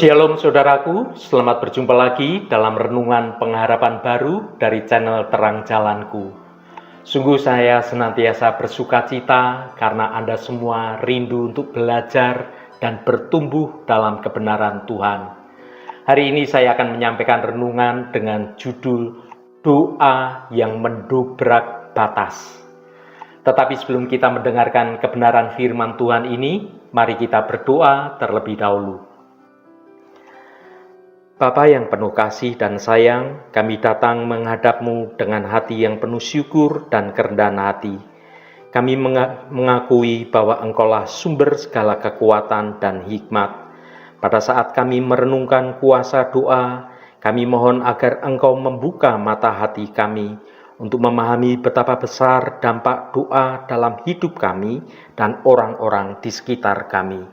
Shalom saudaraku, selamat berjumpa lagi dalam renungan pengharapan baru dari channel Terang Jalanku. Sungguh saya senantiasa bersuka cita karena Anda semua rindu untuk belajar dan bertumbuh dalam kebenaran Tuhan. Hari ini saya akan menyampaikan renungan dengan judul Doa yang Mendobrak Batas. Tetapi sebelum kita mendengarkan kebenaran firman Tuhan ini, mari kita berdoa terlebih dahulu. Bapa yang penuh kasih dan sayang, kami datang menghadap-Mu dengan hati yang penuh syukur dan kerendahan hati. Kami mengakui bahwa Engkaulah sumber segala kekuatan dan hikmat. Pada saat kami merenungkan kuasa doa, kami mohon agar Engkau membuka mata hati kami untuk memahami betapa besar dampak doa dalam hidup kami dan orang-orang di sekitar kami.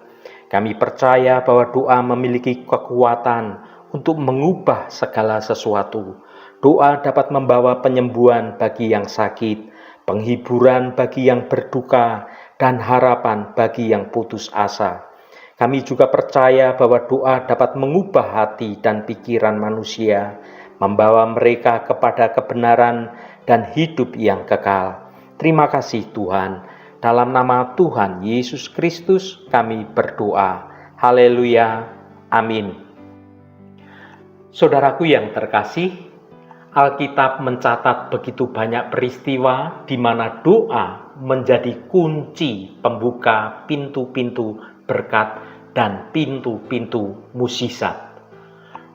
Kami percaya bahwa doa memiliki kekuatan untuk mengubah segala sesuatu. Doa dapat membawa penyembuhan bagi yang sakit, penghiburan bagi yang berduka, dan harapan bagi yang putus asa. Kami juga percaya bahwa doa dapat mengubah hati dan pikiran manusia, membawa mereka kepada kebenaran dan hidup yang kekal. Terima kasih Tuhan. Dalam nama Tuhan Yesus Kristus kami berdoa. Haleluya. Amin. Saudaraku yang terkasih, Alkitab mencatat begitu banyak peristiwa di mana doa menjadi kunci pembuka pintu-pintu berkat dan pintu-pintu mukjizat.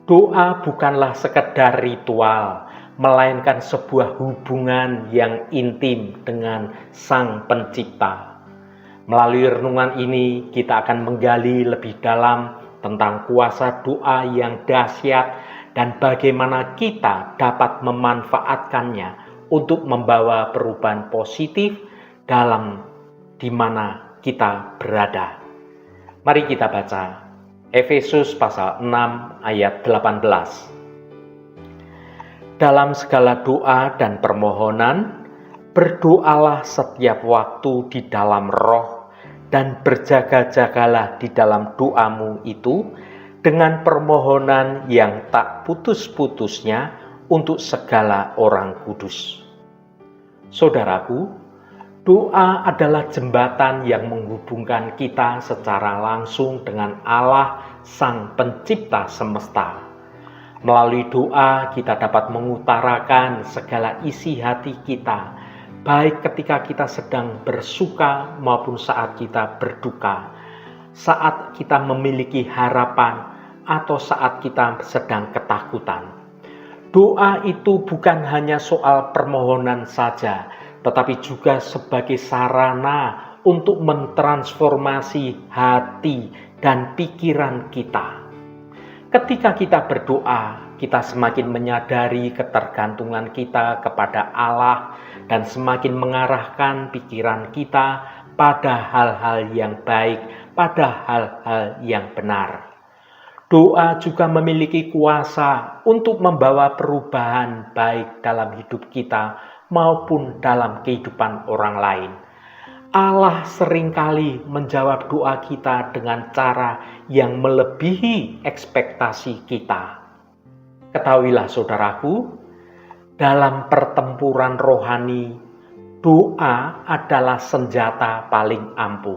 Doa bukanlah sekedar ritual, melainkan sebuah hubungan yang intim dengan Sang Pencipta. Melalui renungan ini, kita akan menggali lebih dalam tentang kuasa doa yang dahsyat dan bagaimana kita dapat memanfaatkannya untuk membawa perubahan positif dalam di mana kita berada. Mari kita baca Efesus pasal 6 ayat 18. Dalam segala doa dan permohonan, berdoalah setiap waktu di dalam roh dan berjaga-jagalah di dalam doamu itu dengan permohonan yang tak putus-putusnya untuk segala orang kudus. Saudaraku, doa adalah jembatan yang menghubungkan kita secara langsung dengan Allah, Sang Pencipta semesta. Melalui doa kita dapat mengutarakan segala isi hati kita, baik ketika kita sedang bersuka maupun saat kita berduka, saat kita memiliki harapan atau saat kita sedang ketakutan. Doa itu bukan hanya soal permohonan saja, tetapi juga sebagai sarana untuk mentransformasi hati dan pikiran kita. Ketika kita berdoa, kita semakin menyadari ketergantungan kita kepada Allah dan semakin mengarahkan pikiran kita pada hal-hal yang baik, pada hal-hal yang benar. Doa juga memiliki kuasa untuk membawa perubahan baik dalam hidup kita maupun dalam kehidupan orang lain. Allah seringkali menjawab doa kita dengan cara yang melebihi ekspektasi kita. Ketahuilah saudaraku, dalam pertempuran rohani, doa adalah senjata paling ampuh.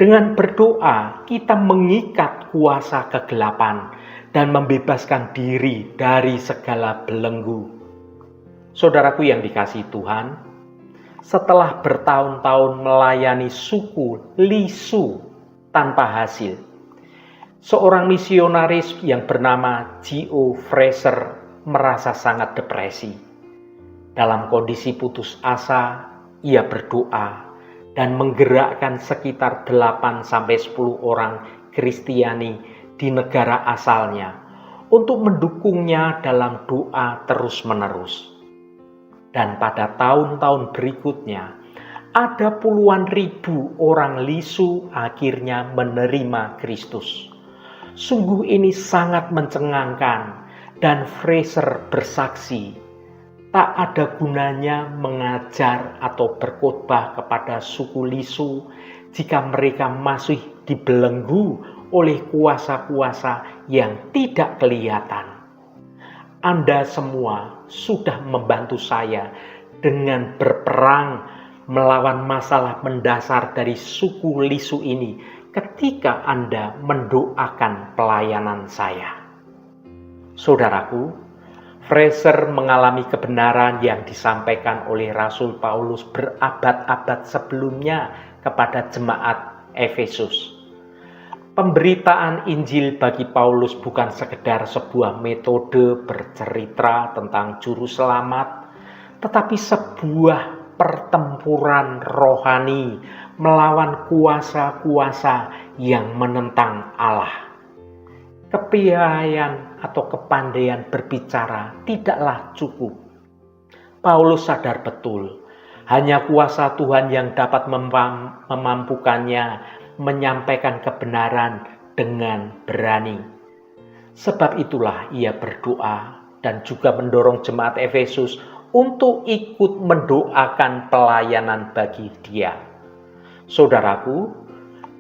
Dengan berdoa, kita mengikat kuasa kegelapan dan membebaskan diri dari segala belenggu. Saudaraku yang dikasihi Tuhan, setelah bertahun-tahun melayani suku Lisu tanpa hasil, seorang misionaris yang bernama G.O. Fraser merasa sangat depresi. Dalam kondisi putus asa, ia berdoa dan menggerakkan sekitar 8-10 orang Kristiani di negara asalnya untuk mendukungnya dalam doa terus-menerus. Dan pada tahun-tahun berikutnya, ada puluhan ribu orang Lisu akhirnya menerima Kristus. Sungguh ini sangat mencengangkan, dan Fraser bersaksi, tak ada gunanya mengajar atau berkhotbah kepada suku Lisu jika mereka masih dibelenggu oleh kuasa-kuasa yang tidak kelihatan. Anda semua sudah membantu saya dengan berperang melawan masalah mendasar dari suku Lisu ini ketika Anda mendoakan pelayanan saya. Saudaraku, Fraser mengalami kebenaran yang disampaikan oleh Rasul Paulus berabad-abad sebelumnya kepada jemaat Efesus. Pemberitaan Injil bagi Paulus bukan sekedar sebuah metode bercerita tentang juru selamat, tetapi sebuah pertempuran rohani melawan kuasa-kuasa yang menentang Allah. Kepiawaian atau kepandaian berbicara tidaklah cukup. Paulus sadar betul, hanya kuasa Tuhan yang dapat memampukannya menyampaikan kebenaran dengan berani. Sebab itulah ia berdoa dan juga mendorong jemaat Efesus untuk ikut mendoakan pelayanan bagi dia. Saudaraku,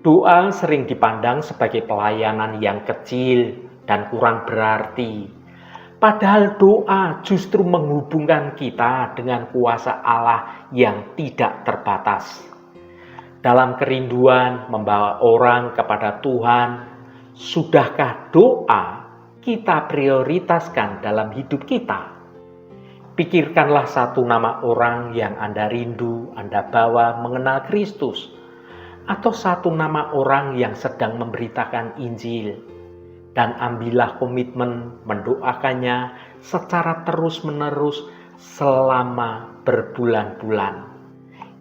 doa sering dipandang sebagai pelayanan yang kecil dan kurang berarti. Padahal doa justru menghubungkan kita dengan kuasa Allah yang tidak terbatas. Dalam kerinduan membawa orang kepada Tuhan, sudahkah doa kita prioritaskan dalam hidup kita? Pikirkanlah satu nama orang yang Anda rindu, Anda bawa mengenal Kristus, atau satu nama orang yang sedang memberitakan Injil, dan ambillah komitmen mendoakannya secara terus-menerus selama berbulan-bulan.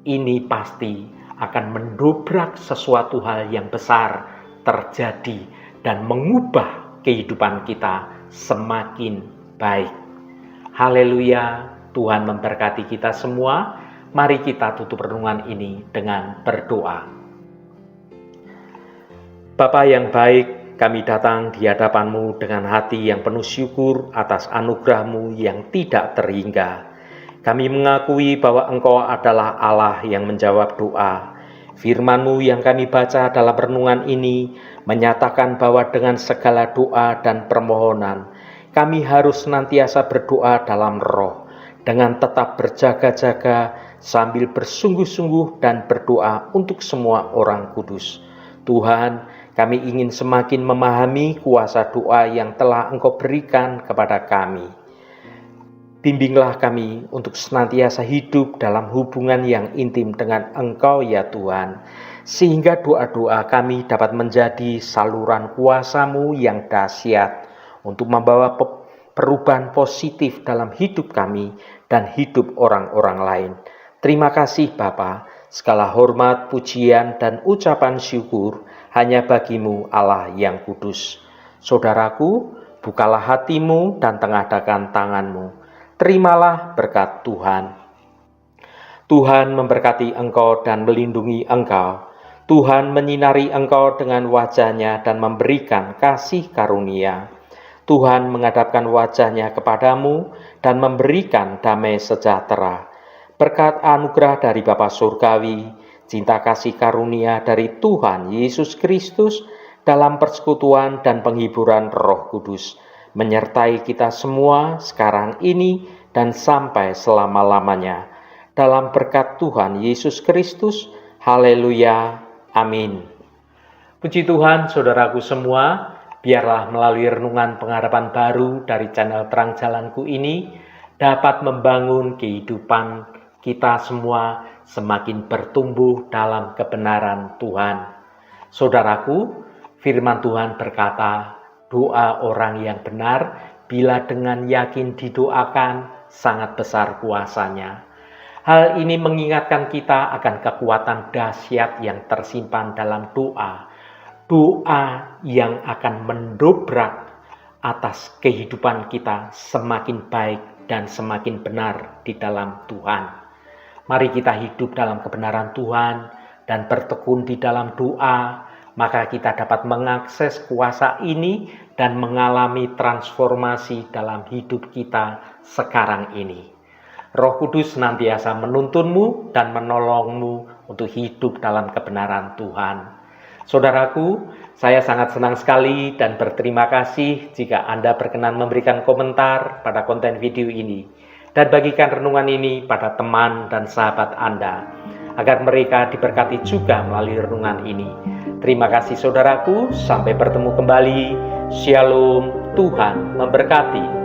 Ini pasti akan mendobrak sesuatu hal yang besar terjadi dan mengubah kehidupan kita semakin baik. Haleluya, Tuhan memberkati kita semua. Mari kita tutup renungan ini dengan berdoa. Bapa yang baik, kami datang di hadapan-Mu dengan hati yang penuh syukur atas anugerah-Mu yang tidak terhingga. Kami mengakui bahwa Engkau adalah Allah yang menjawab doa. Firman-Mu yang kami baca dalam renungan ini menyatakan bahwa dengan segala doa dan permohonan, kami harus senantiasa berdoa dalam roh, dengan tetap berjaga-jaga sambil bersungguh-sungguh dan berdoa untuk semua orang kudus. Tuhan, kami ingin semakin memahami kuasa doa yang telah Engkau berikan kepada kami. Bimbinglah kami untuk senantiasa hidup dalam hubungan yang intim dengan Engkau ya Tuhan, sehingga doa-doa kami dapat menjadi saluran kuasa-Mu yang dahsyat untuk membawa perubahan positif dalam hidup kami dan hidup orang-orang lain. Terima kasih Bapa, segala hormat, pujian, dan ucapan syukur hanya bagi-Mu Allah yang kudus. Saudaraku, bukalah hatimu dan tengadahkan tanganmu. Terimalah berkat Tuhan. Tuhan memberkati engkau dan melindungi engkau. Tuhan menyinari engkau dengan wajah-Nya dan memberikan kasih karunia. Tuhan menghadapkan wajah-Nya kepadamu dan memberikan damai sejahtera. Berkat anugerah dari Bapa Surgawi, cinta kasih karunia dari Tuhan Yesus Kristus dalam persekutuan dan penghiburan Roh Kudus menyertai kita semua sekarang ini dan sampai selama-lamanya. Dalam berkat Tuhan Yesus Kristus, haleluya, amin. Puji Tuhan, saudaraku semua, biarlah melalui renungan pengharapan baru dari channel Terang Jalanku ini dapat membangun kehidupan kita semua semakin bertumbuh dalam kebenaran Tuhan. Saudaraku, firman Tuhan berkata, doa orang yang benar bila dengan yakin didoakan sangat besar kuasanya. Hal ini mengingatkan kita akan kekuatan dahsyat yang tersimpan dalam doa. Doa yang akan mendobrak atas kehidupan kita semakin baik dan semakin benar di dalam Tuhan. Mari kita hidup dalam kebenaran Tuhan dan bertekun di dalam doa, maka kita dapat mengakses kuasa ini dan mengalami transformasi dalam hidup kita sekarang ini. Roh Kudus senantiasa menuntunmu dan menolongmu untuk hidup dalam kebenaran Tuhan. Saudaraku, saya sangat senang sekali dan berterima kasih jika Anda berkenan memberikan komentar pada konten video ini dan bagikan renungan ini pada teman dan sahabat Anda, agar mereka diberkati juga melalui renungan ini. Terima kasih saudaraku, sampai bertemu kembali. Shalom, Tuhan memberkati.